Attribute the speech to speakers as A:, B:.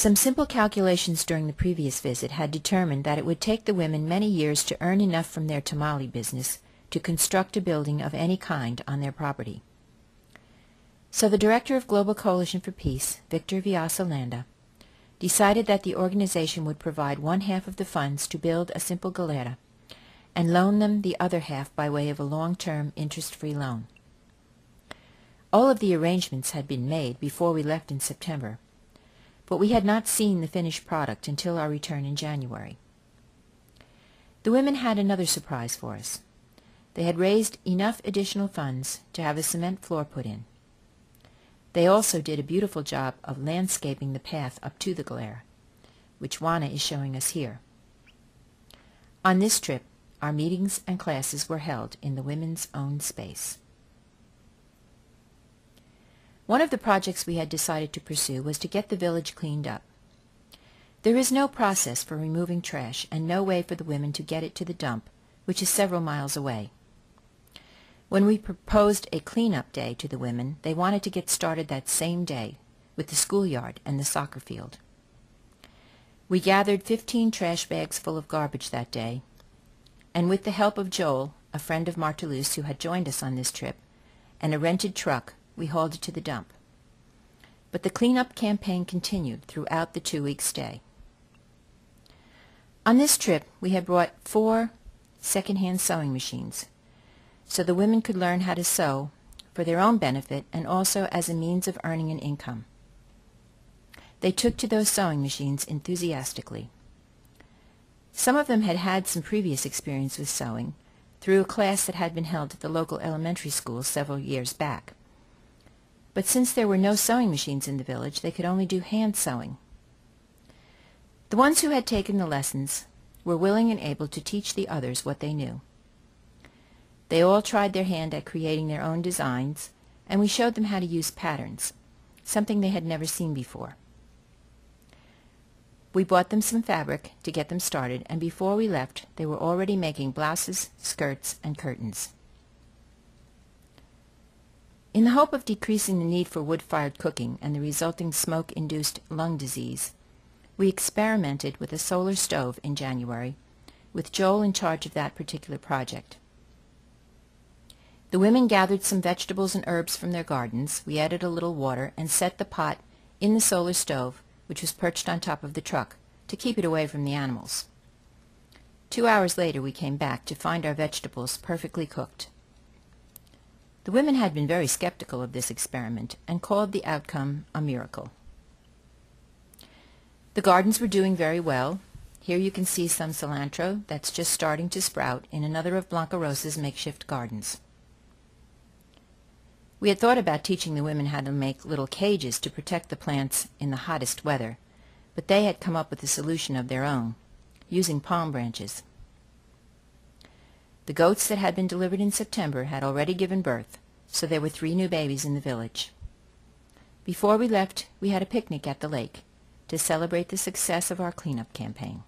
A: Some simple calculations during the previous visit had determined that it would take the women many years to earn enough from their tamale business to construct a building of any kind on their property. So the director of Global Coalition for Peace, Victor Vyasa-Landa, decided that the organization would provide one half of the funds to build a simple galera and loan them the other half by way of a long-term interest-free loan. All of the arrangements had been made before we left in September, but we had not seen the finished product until our return in January. The women had another surprise for us. They had raised enough additional funds to have a cement floor put in. They also did a beautiful job of landscaping the path up to the galera, which Juana is showing us here. On this trip, our meetings and classes were held in the women's own space. One of the projects we had decided to pursue was to get the village cleaned up. There is no process for removing trash and no way for the women to get it to the dump, which is several miles away. When we proposed a clean-up day to the women, they wanted to get started that same day with the schoolyard and the soccer field. We gathered 15 trash bags full of garbage that day, and with the help of Joel, a friend of Martelou's who had joined us on this trip, and a rented truck, we hauled it to the dump. But the clean-up campaign continued throughout the 2-week stay. On this trip, we had brought 4 second-hand sewing machines, so the women could learn how to sew for their own benefit and also as a means of earning an income. They took to those sewing machines enthusiastically. Some of them had had some previous experience with sewing through a class that had been held at the local elementary school several years back. But since there were no sewing machines in the village, they could only do hand sewing. The ones who had taken the lessons were willing and able to teach the others what they knew. They all tried their hand at creating their own designs, and we showed them how to use patterns, something they had never seen before. We bought them some fabric to get them started, and before we left, they were already making blouses, skirts, and curtains. In the hope of decreasing the need for wood-fired cooking and the resulting smoke-induced lung disease, we experimented with a solar stove in January, with Joel in charge of that particular project. The women gathered some vegetables and herbs from their gardens. We added a little water and set the pot in the solar stove, which was perched on top of the truck, to keep it away from the animals. 2 hours later we came back to find our vegetables perfectly cooked. The women had been very skeptical of this experiment and called the outcome a miracle. The gardens were doing very well. Here you can see some cilantro that's just starting to sprout in another of Blanca Rosa's makeshift gardens. We had thought about teaching the women how to make little cages to protect the plants in the hottest weather, but they had come up with a solution of their own, using palm branches. The goats that had been delivered in September had already given birth, so there were 3 new babies in the village. Before we left, we had a picnic at the lake to celebrate the success of our cleanup campaign.